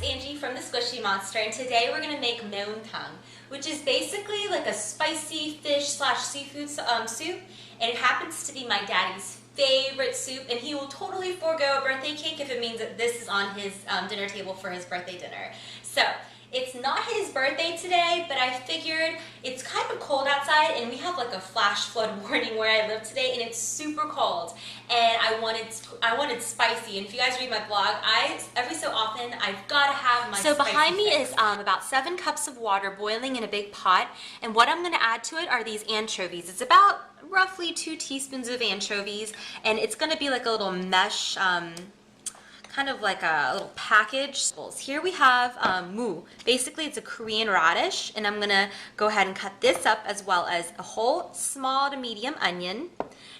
Angie from the Squishy Monster, and today we're going to make MEUNTAng, which is basically like a spicy fish slash seafood soup, and it happens to be my daddy's favorite soup, and he will totally forego a birthday cake if it means that this is on his dinner table for his birthday dinner. So it's not his birthday today, but I figured it's kind of cold outside and we have like a flash flood warning where I live today, and it's super cold, and I wanted spicy. And if you guys read my blog, every so often I've got to have my spicy behind me fix. is about 7 cups of water boiling in a big pot, and what I'm going to add to it are these anchovies. It's about roughly 2 teaspoons of anchovies, and it's going to be like a little mesh kind of like a little package. Here we have mu. Basically it's a Korean radish, and I'm gonna go ahead and cut this up, as well as a whole small to medium onion,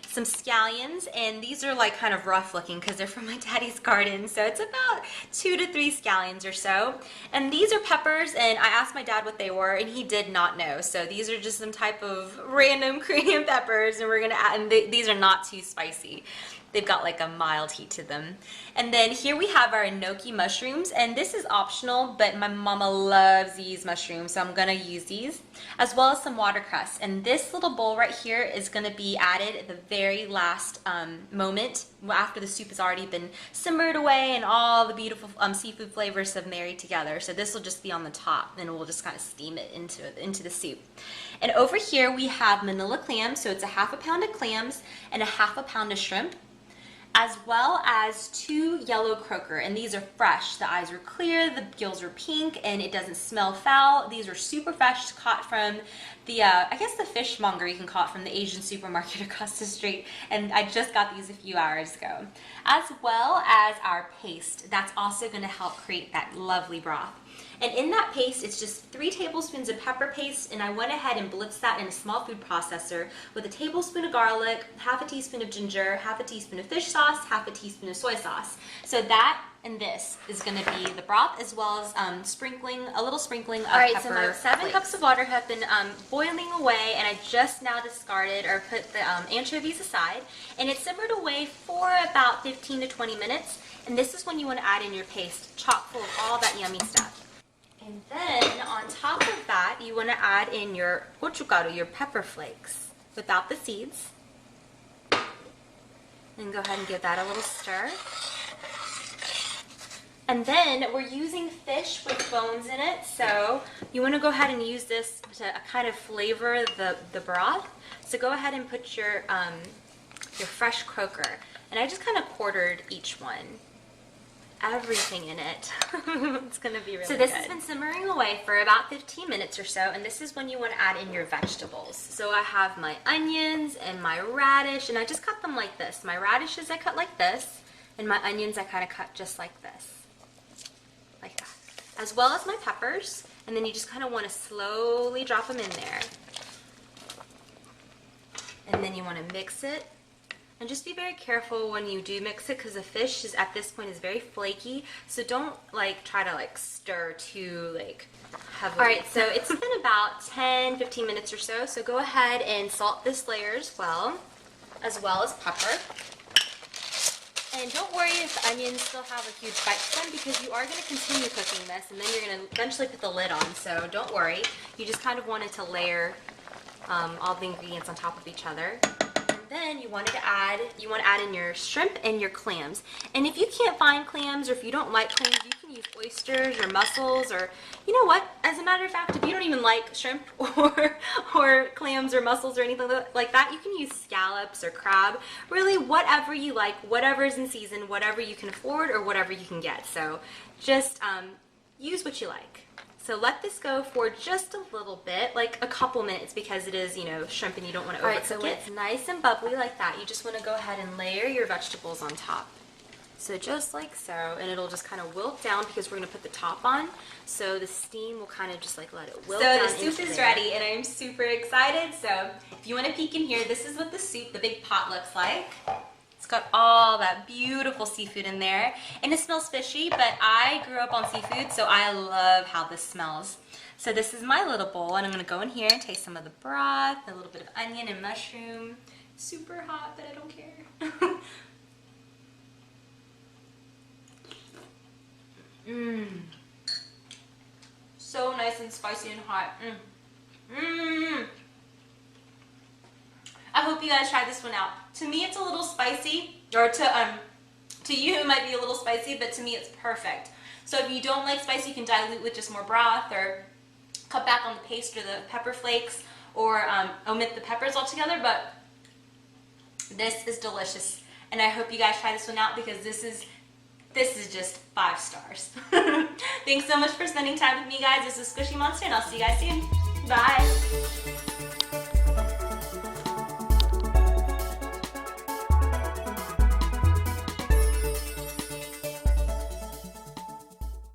some scallions, and these are like kind of rough looking because they're from my daddy's garden, so it's about 2 to 3 scallions or so. And these are peppers, and I asked my dad what they were and he did not know, so these are just some type of random Korean peppers, and we're gonna add, and these are not too spicy. They've got like a mild heat to them. And then here we have our enoki mushrooms, and this is optional, but my mama loves these mushrooms, so I'm gonna use these, as well as some watercress. And this little bowl right here is gonna be added at the very last moment, after the soup has already been simmered away and all the beautiful seafood flavors have married together. So this will just be on the top, and we'll just kind of steam it into the soup. And over here we have manila clams, so it's a ½ pound of clams and a ½ pound of shrimp, as well as 2 yellow croaker, and these are fresh. The eyes are clear, the gills are pink, and it doesn't smell foul. These are super fresh, caught from the, I guess the fishmonger, you can call it, from the Asian supermarket across the street, and I just got these a few hours ago. As well as our paste, that's also gonna help create that lovely broth. And in that paste, it's just 3 tablespoons of pepper paste, and I went ahead and blitzed that in a small food processor with a tablespoon of garlic, ½ a teaspoon of ginger, ½ a teaspoon of fish sauce, ½ a teaspoon of soy sauce. So that and this is going to be the broth, as well as a little sprinkling of pepper. So my 7 cups of water have been boiling away, and I just now discarded or put the anchovies aside, and it simmered away for about 15 to 20 minutes. And this is when you want to add in your paste, chock full of all that yummy stuff. And then on top of that, you want to add in your gochugaru, your pepper flakes, without the seeds. And go ahead and give that a little stir. And then we're using fish with bones in it, so you want to go ahead and use this to kind of flavor the broth. So go ahead and put your fresh croaker. And I just kind of quartered each one. Everything in it. It's gonna be really good. So this has been simmering away for about 15 minutes or so, and this is when you want to add in your vegetables. So I have my onions and my radish, and I just cut them like this. My radishes I cut like this, and my onions I kind of cut just like this. Like that. As well as my peppers, and then you just kind of want to slowly drop them in there. And then you want to mix it. And just be very careful when you do mix it, because the fish at this point is very flaky, so don't try to stir too heavily. Alright, so it's been about 10-15 minutes or so, so go ahead and salt this layer as well as pepper. And don't worry if the onions still have a huge bite to them, because you are going to continue cooking this, and then you're going to eventually put the lid on, so don't worry. You just kind of wanted to layer all the ingredients on top of each other. Then you want to add in your shrimp and your clams. And if you can't find clams, or if you don't like clams, you can use oysters or mussels, or you know what, as a matter of fact, if you don't even like shrimp or clams or mussels or anything like that, you can use scallops or crab. Really, whatever you like, whatever is in season, whatever you can afford, or whatever you can get. So just use what you like. So let this go for just a little bit, like a couple minutes, because it is, shrimp, and you don't want to overcook it. So when it's nice and bubbly like that, you just want to go ahead and layer your vegetables on top. So just like so, and it'll just kind of wilt down, because we're going to put the top on, so the steam will kind of just let it wilt down. So the soup is ready, and I'm super excited. So if you want to peek in here, this is what the soup, the big pot, looks like. It's got all that beautiful seafood in there, and it smells fishy, but I grew up on seafood, so I love how this smells. So this is my little bowl, and I'm going to go in here and taste some of the broth, a little bit of onion and mushroom. Super hot, but I don't care. nice and spicy and hot. I hope you guys try this one out. To me, it's a little spicy, or to you it might be a little spicy, but to me it's perfect. So if you don't like spicy, you can dilute with just more broth, or cut back on the paste or the pepper flakes, or omit the peppers altogether, but this is delicious. And I hope you guys try this one out, because this is just 5 stars. Thanks so much for spending time with me, guys. This is Squishy Monster, and I'll see you guys soon. Bye.